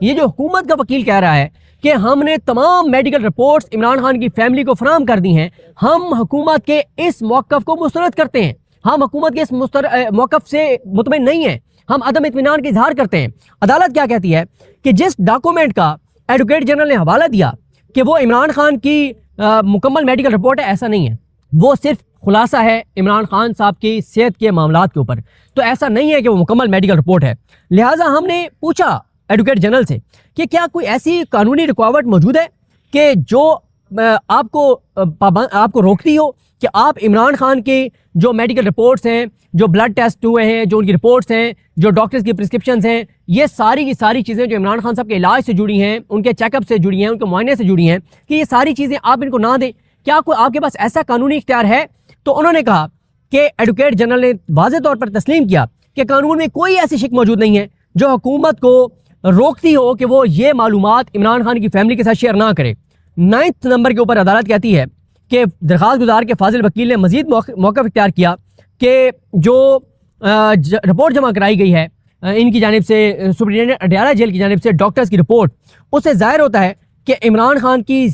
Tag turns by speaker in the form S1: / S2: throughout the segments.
S1: یہ جو حکومت کا وکیل کہہ رہا ہے کہ ہم نے تمام میڈیکل رپورٹس عمران خان کی فیملی کو فراہم کر دی ہیں، ہم حکومت کے اس موقف کو مسترد کرتے ہیں، ہم حکومت کے اس موقف سے مطمئن نہیں ہیں، ہم عدم اطمینان کا اظہار کرتے ہیں۔ عدالت کیا کہتی ہے کہ جس ڈاکومنٹ کا ایڈوکیٹ جنرل نے حوالہ دیا کہ وہ عمران خان کی مکمل میڈیکل رپورٹ ہے، ایسا نہیں ہے، وہ صرف خلاصہ ہے عمران خان صاحب کی صحت کے معاملات کے اوپر، تو ایسا نہیں ہے کہ وہ مکمل میڈیکل رپورٹ ہے۔ لہٰذا ہم نے پوچھا ایڈوکیٹ جنرل سے کہ کیا کوئی ایسی قانونی رکاوٹ موجود ہے کہ جو آپ کو روکتی ہو کہ آپ عمران خان کے جو میڈیکل رپورٹس ہیں، جو بلڈ ٹیسٹ ہوئے ہیں، جو ان کی رپورٹس ہیں، جو ڈاکٹرز کی پرسکرپشنز ہیں، یہ ساری کی ساری چیزیں جو عمران خان صاحب کے علاج سے جڑی ہیں، ان کے چیک اپ سے جڑی ہیں، ان کے معائنے سے جڑی ہیں، کہ یہ ساری چیزیں آپ ان کو نہ دیں، کیا کوئی آپ کے پاس ایسا قانونی اختیار ہے؟ تو انہوں نے کہا کہ ایڈوکیٹ جنرل نے واضح طور پر تسلیم کیا کہ قانون میں کوئی ایسی شک موجود نہیں ہے جو حکومت کو روکتی ہو کہ وہ یہ معلومات عمران خان کی فیملی کے ساتھ شیئر نہ کرے۔ 9 نمبر کے اوپر عدالت کہتی ہے کہ درخواست گزار کے فاضل وکیل نے مزید موقف اختیار کیا کہ جو رپورٹ جمع کرائی گئی ہے ان کی جانب سے، سپرنٹینڈنٹ اڈیالہ جیل کی جانب سے ڈاکٹرز کی رپورٹ، اس سے ظاہر ہوتا ہے کہ عمران خان کی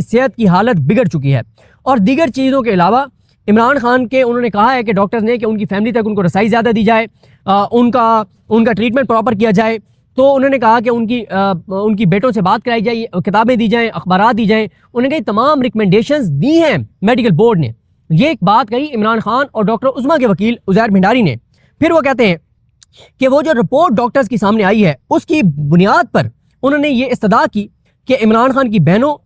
S1: صحت کی حالت بگڑ چکی ہے، اور دیگر چیزوں کے علاوہ عمران خان کے انہوں نے کہا ہے کہ ڈاکٹرز نے کہ ان کی فیملی تک ان کو رسائی زیادہ دی جائے، ان کا ٹریٹمنٹ پراپر کیا جائے، تو انہوں نے کہا کہ ان کی بیٹوں سے بات کرائی جائے، کتابیں دی جائیں، اخبارات دی جائیں، انہوں نے کہا تمام ریکمنڈیشنز دی ہیں میڈیکل بورڈ نے۔ یہ ایک بات کہی عمران خان اور ڈاکٹر عظمیٰ کے وکیل عزیر بھنڈاری نے۔ پھر وہ کہتے ہیں کہ وہ جو رپورٹ ڈاکٹرز کی سامنے آئی ہے اس کی بنیاد پر انہوں نے یہ استدعا کی کہ عمران خان کی بہنوں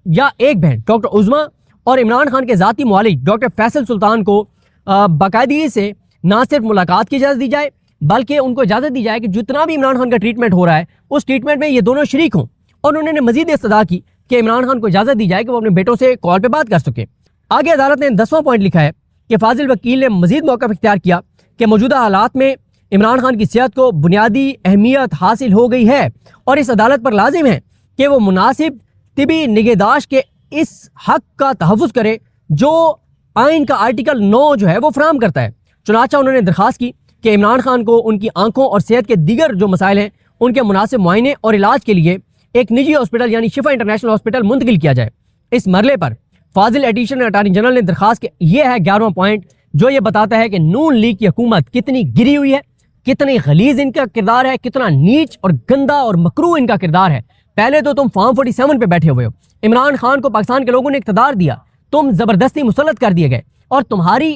S1: یا ایک بہن ڈاکٹر عظمیٰ اور عمران خان کے ذاتی معالج ڈاکٹر فیصل سلطان کو باقاعدگی سے نہ صرف ملاقات کی اجازت دی جائے بلکہ ان کو اجازت دی جائے کہ جتنا بھی عمران خان کا ٹریٹمنٹ ہو رہا ہے اس ٹریٹمنٹ میں یہ دونوں شریک ہوں، اور انہوں نے مزید استدعا کی کہ عمران خان کو اجازت دی جائے کہ وہ اپنے بیٹوں سے کال پہ بات کر سکے۔ آگے عدالت نے 10واں پوائنٹ لکھا ہے کہ فاضل وکیل نے مزید موقف اختیار کیا کہ موجودہ حالات میں عمران خان کی صحت کو بنیادی اہمیت حاصل ہو گئی ہے، اور اس عدالت پر لازم ہے کہ وہ مناسب طبی نگہداشت کے اس حق کا تحفظ کرے جو آئین کا آرٹیکل 9 جو ہے وہ فراہم کرتا ہے۔ چنانچہ انہوں نے درخواست کی کہ عمران خان کو ان کی آنکھوں اور صحت کے دیگر جو مسائل ہیں ان کے مناسب معائنے اور علاج کے لیے ایک نجی ہاسپٹل یعنی شفا انٹرنیشنل ہاسپٹل منتقل کیا جائے۔ اس مرحلے پر فاضل ایڈیشنل اٹارنی جنرل نے درخواست کی، یہ ہے 11واں پوائنٹ جو یہ بتاتا ہے کہ نون لیگ کی حکومت کتنی گری ہوئی ہے، کتنی غلیظ ان کا کردار ہے، کتنا نیچ اور گندا اور مکروہ ان کا کردار ہے۔ پہلے تو تم فارم 47 پہ بیٹھے ہوئے ہو، عمران خان کو پاکستان کے لوگوں نے اقتدار دیا، تم زبردستی مسلط کر دیے گئے، اور تمہاری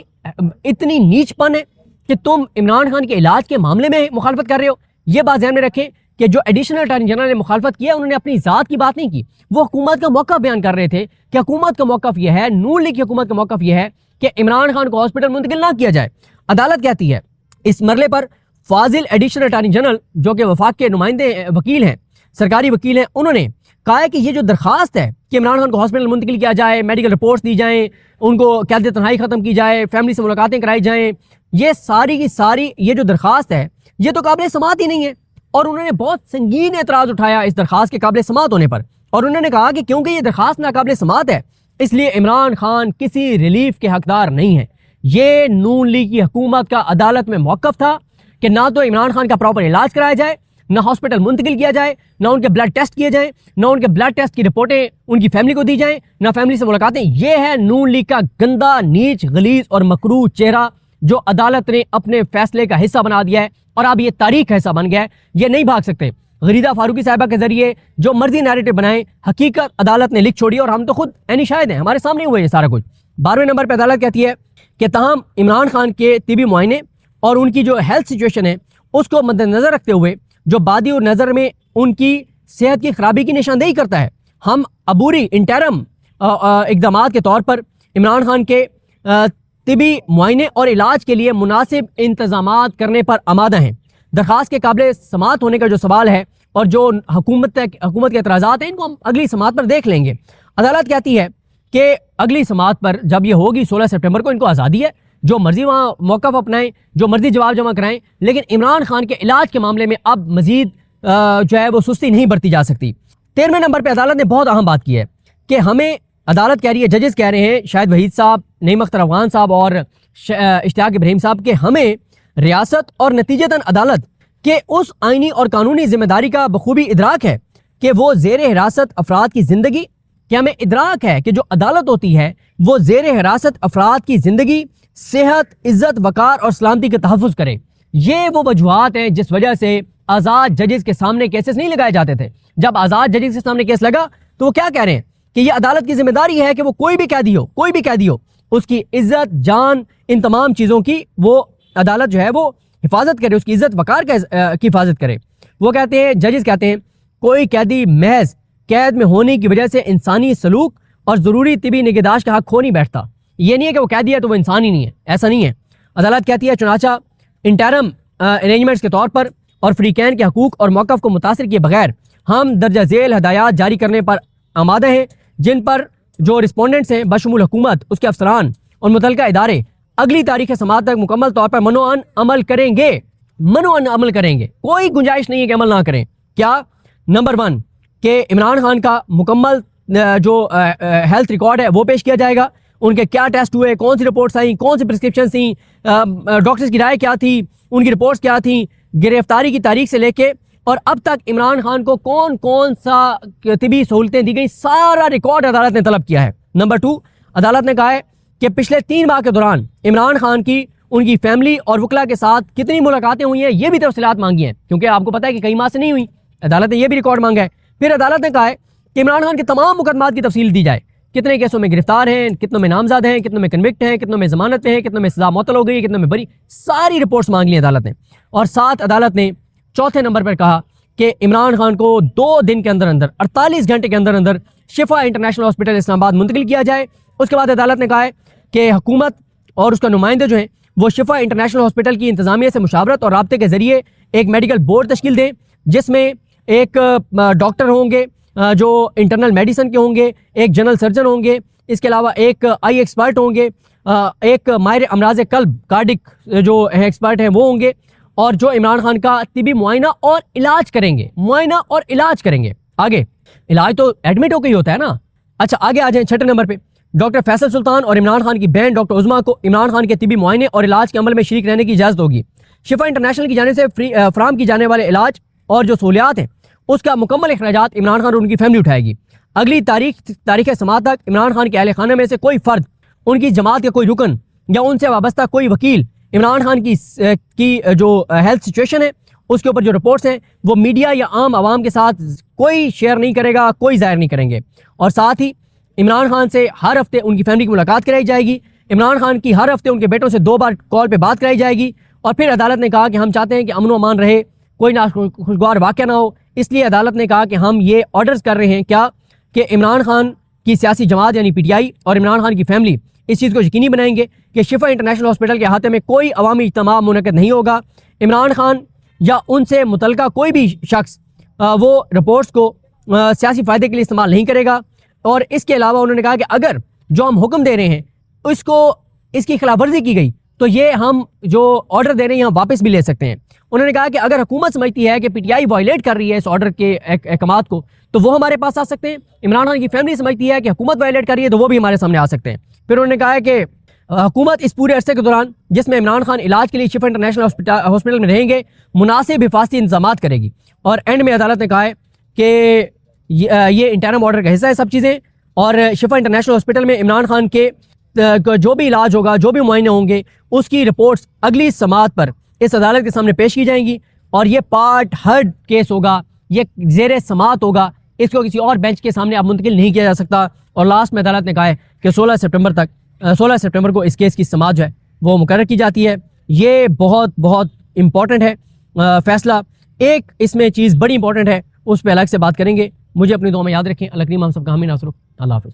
S1: اتنی نیچ پن ہے کہ تم عمران خان کے علاج کے معاملے میں مخالفت کر رہے ہو۔ یہ بات ذہن میں رکھیں کہ جو ایڈیشنل اٹارنی جنرل نے مخالفت کیا انہوں نے اپنی ذات کی بات نہیں کی، وہ حکومت کا موقف بیان کر رہے تھے کہ حکومت کا موقف یہ ہے، نون لیگ کی حکومت کا موقف یہ ہے کہ عمران خان کو ہاسپٹل منتقل نہ کیا جائے۔ عدالت کہتی ہے اس مرحلے پر فاضل ایڈیشنل اٹارنی جنرل جو کہ وفاق کے نمائندے وکیل ہیں، سرکاری وکیل ہیں، انہوں نے کہا ہے کہ یہ جو درخواست ہے کہ عمران خان کو ہاسپٹل منتقل کیا جائے، میڈیکل رپورٹس دی جائیں، ان کو قید تنہائی ختم کی جائے، فیملی سے ملاقاتیں کرائی جائیں، یہ ساری کی ساری یہ جو درخواست ہے یہ تو قابل سماعت ہی نہیں ہے، اور انہوں نے بہت سنگین اعتراض اٹھایا اس درخواست کے قابل سماعت ہونے پر، اور انہوں نے کہا کہ کیونکہ یہ درخواست ناقابل سماعت ہے اس لیے عمران خان کسی ریلیف کے حقدار نہیں ہے۔ یہ نون لیگ کی حکومت کا عدالت میں موقف تھا کہ نہ تو عمران خان کا پراپر علاج کرایا جائے، نہ ہاسپٹل منتقل کیا جائے، نہ ان کے بلڈ ٹیسٹ کیے جائیں، نہ ان کے بلڈ ٹیسٹ کی رپورٹیں ان کی فیملی کو دی جائیں، نہ فیملی سے ملاقاتیں۔ یہ ہے نون لیگ کا گندا، نیچ، غلیظ اور مکروہ چہرہ جو عدالت نے اپنے فیصلے کا حصہ بنا دیا ہے، اور اب یہ تاریخ کا حصہ بن گیا ہے، یہ نہیں بھاگ سکتے۔ غریدہ فاروقی صاحبہ کے ذریعے جو مرضی نیریٹو بنائیں، حقیقت عدالت نے لکھ چھوڑی، اور ہم تو خود عینی شاہد ہیں، ہمارے سامنے ہوئے یہ سارا کچھ۔ 12ویں نمبر پہ عدالت کہتی ہے کہ تاہم عمران خان کے طبی معائنے اور ان کی جو ہیلتھ سچویشن ہے اس کو مد نظر رکھتے ہوئے جو بادی اور نظر میں ان کی صحت کی خرابی کی نشاندہی کرتا ہے، ہم عبوری انٹرم اقدامات کے طور پر عمران خان کے طبی معائنے اور علاج کے لیے مناسب انتظامات کرنے پر آمادہ ہیں۔ درخواست کے قابل سماعت ہونے کا جو سوال ہے اور جو حکومت کے اعتراضات ہیں ان کو ہم اگلی سماعت پر دیکھ لیں گے۔ عدالت کہتی ہے کہ اگلی سماعت پر جب یہ ہوگی 16 سپٹمبر کو، ان کو آزادی ہے، جو مرضی وہاں موقف اپنائیں، جو مرضی جواب جمع کرائیں، لیکن عمران خان کے علاج کے معاملے میں اب مزید جو ہے وہ سستی نہیں برتی جا سکتی۔ 13ویں نمبر پہ عدالت نے بہت اہم بات کی ہے کہ ہمیں، عدالت کہہ رہی ہے، ججز کہہ رہے ہیں، شاہد وحید صاحب، نعیم اختر افغان صاحب اور اشتیاق ابراہیم صاحب، کہ ہمیں ریاست اور نتیجتاً عدالت کہ اس آئینی اور قانونی ذمہ داری کا بخوبی ادراک ہے کہ وہ زیر حراست افراد کی زندگی، کہ ہمیں ادراک ہے کہ جو عدالت ہوتی ہے وہ زیر حراست افراد کی زندگی، صحت، عزت، وقار اور سلامتی کا تحفظ کرے۔ یہ وہ وجوہات ہیں جس وجہ سے آزاد ججز کے سامنے کیسز نہیں لگائے جاتے تھے۔ جب آزاد ججز کے سامنے کیس لگا تو وہ کیا کہہ رہے ہیں کہ یہ عدالت کی ذمہ داری ہے کہ وہ کوئی بھی قیدی ہو اس کی عزت، جان، ان تمام چیزوں کی وہ عدالت جو ہے وہ حفاظت کرے، اس کی عزت وقار کی حفاظت کرے۔ وہ کہتے ہیں، ججز کہتے ہیں، کوئی قیدی محض قید میں ہونے کی وجہ سے انسانی سلوک اور ضروری طبی نگہداشت کا حق کھو نہیں بیٹھتا۔ یہ نہیں ہے کہ وہ قیدی ہے تو وہ انسان ہی نہیں ہے، ایسا نہیں ہے۔ عدالت کہتی ہے چنانچہ انٹرم ارینجمنٹس کے طور پر اور فریقین کے حقوق اور موقف کو متاثر کیے بغیر ہم درجہ ذیل ہدایات جاری کرنے پر آمادہ ہیں، جن پر جو رسپونڈنٹس ہیں بشمول حکومت، اس کے افسران اور متعلقہ ادارے اگلی تاریخ سماعت تک مکمل طور پر منوعاً عمل کریں گے۔ کوئی گنجائش نہیں ہے کہ عمل نہ کریں۔ کیا؟ نمبر 1 کہ عمران خان کا مکمل جو ہیلتھ ریکارڈ ہے وہ پیش کیا جائے گا، ان کے کیا ٹیسٹ ہوئے، کون سی رپورٹس آئیں، کون سی پرسکرپشن تھیں، ڈاکٹرز کی رائے کیا تھی، ان کی رپورٹس کیا تھیں، گرفتاری کی تاریخ سے لے کے اور اب تک عمران خان کو کون سا طبی سہولتیں دی گئیں، سارا ریکارڈ عدالت نے طلب کیا ہے۔ نمبر 2 عدالت نے کہا ہے کہ پچھلے 3 ماہ کے دوران عمران خان کی، ان کی فیملی اور وکلا کے ساتھ کتنی ملاقاتیں ہوئی ہیں، یہ بھی تفصیلات مانگی ہیں، کیونکہ آپ کو پتہ ہے کہ کئی ماہ سے نہیں ہوئی۔ عدالت نے یہ بھی ریکارڈ مانگا ہے۔ پھر عدالت نے کہا ہے کہ عمران خان کے تمام مقدمات کی تفصیل دی جائے، کتنے کیسوں میں گرفتار ہیں، کتنوں میں نامزد ہیں، کتنوں میں کنوکٹ ہیں، کتنوں میں ضمانت پہ ہیں، کتنوں میں سزا معطل ہو گئی، کتنوں میں بری، ساری رپورٹس مانگ لی عدالت نے۔ اور ساتھ عدالت نے چوتھے نمبر پر کہا کہ عمران خان کو 2 دن کے اندر 48 گھنٹے کے اندر شفا انٹرنیشنل ہاسپٹل اسلام آباد منتقل کیا جائے۔ اس کے بعد عدالت نے کہا ہے کہ حکومت اور اس کا نمائندے جو ہیں وہ شفا انٹرنیشنل ہاسپٹل کی انتظامیہ سے مشاورت اور رابطے کے ذریعے ایک میڈیکل بورڈ تشکیل دیں، جس میں ایک ڈاکٹر ہوں گے جو انٹرنل میڈیسن کے ہوں گے، ایک جنرل سرجن ہوں گے، اس کے علاوہ ایک آئی ایکسپرٹ ہوں گے، ایک ماہر امراض قلب کارڈک جو ایکسپرٹ ہیں وہ ہوں گے، اور جو عمران خان کا طبی معائنہ اور علاج کریں گے۔ آگے علاج تو ایڈمٹ ہو کے ہی ہوتا ہے نا۔ اچھا آگے آ جائیں 6 نمبر پہ، ڈاکٹر فیصل سلطان اور عمران خان کی بہن ڈاکٹر عظمیٰ کو عمران خان کے طبی معائنے اور علاج کے عمل میں شریک رہنے کی اجازت ہوگی۔ شفا انٹرنیشنل کی جانب سے فراہم کی جانے والے علاج اور جو سہولیات ہیں اس کا مکمل اخراجات عمران خان اور ان کی فیملی اٹھائے گی۔ اگلی تاریخ سماعت تک عمران خان کے اہل خانہ میں سے کوئی فرد، ان کی جماعت کا کوئی رکن یا ان سے وابستہ کوئی وکیل عمران خان کی جو ہیلتھ سچویشن ہے اس کے اوپر جو رپورٹس ہیں وہ میڈیا یا عام عوام کے ساتھ کوئی شیئر نہیں کرے گا، کوئی ظاہر نہیں کریں گے۔ اور ساتھ ہی عمران خان سے ہر ہفتے ان کی فیملی کی ملاقات کرائی جائے گی۔ عمران خان کی ہر ہفتے ان کے بیٹوں سے 2 بار کال پہ بات کرائی جائے گی۔ اور پھر عدالت نے کہا کہ ہم چاہتے ہیں کہ امن و امان رہے، کوئی ناخوشگوار واقعہ نہ ہو، اس لیے عدالت نے کہا کہ ہم یہ آرڈرز کر رہے ہیں کیا کہ عمران خان کی سیاسی جماعت یعنی پی ٹی آئی اور عمران خان کی فیملی اس چیز کو یقینی بنائیں گے کہ شفا انٹرنیشنل ہاسپٹل کے احاطے میں کوئی عوامی اجتماع منعقد نہیں ہوگا۔ عمران خان یا ان سے متعلقہ کوئی بھی شخص وہ رپورٹس کو سیاسی فائدے کے لیے استعمال نہیں کرے گا۔ اور اس کے علاوہ انہوں نے کہا کہ اگر جو ہم حکم دے رہے ہیں اس کی خلاف ورزی کی گئی تو یہ ہم جو آرڈر دے رہے ہیں ہم واپس بھی لے سکتے ہیں۔ انہوں نے کہا کہ اگر حکومت سمجھتی ہے کہ پی ٹی آئی وائلیٹ کر رہی ہے اس آرڈر کے احکامات کو تو وہ ہمارے پاس آ سکتے ہیں۔ عمران خان کی فیملی سمجھتی ہے کہ حکومت وائلیٹ کر رہی ہے تو وہ بھی ہمارے سامنے آ سکتے ہیں۔ پھر انہوں نے کہا ہے کہ حکومت اس پورے عرصے کے دوران جس میں عمران خان علاج کے لیے شفا انٹرنیشنل ہاسپٹل میں رہیں گے مناسب حفاظتی انتظامات کرے گی۔ اور اینڈ میں عدالت نے کہا ہے کہ یہ انٹرم آرڈر کا حصہ ہے سب چیزیں، اور شفا انٹرنیشنل ہاسپٹل میں عمران خان کے جو بھی علاج ہوگا، جو بھی معائنے ہوں گے، اس کی رپورٹس اگلی سماعت پر اس عدالت کے سامنے پیش کی جائیں گی۔ اور یہ پارٹ ہرڈ کیس ہوگا، یہ زیر سماعت ہوگا، اس کو کسی اور بینچ کے سامنے اب منتقل نہیں کیا جا سکتا۔ اور لاسٹ میں عدالت نے کہا ہے کہ 16 ستمبر کو اس کیس کی سماعت جو ہے وہ مقرر کی جاتی ہے۔ یہ بہت امپورٹنٹ ہے فیصلہ۔ ایک اس میں چیز بڑی امپورٹنٹ ہے، اس پہ الگ سے بات کریں گے۔ مجھے اپنی دعا میں یاد رکھیں۔ اللہ کریم ہم سب کا حامی ناصر ہو۔ اللہ حافظ۔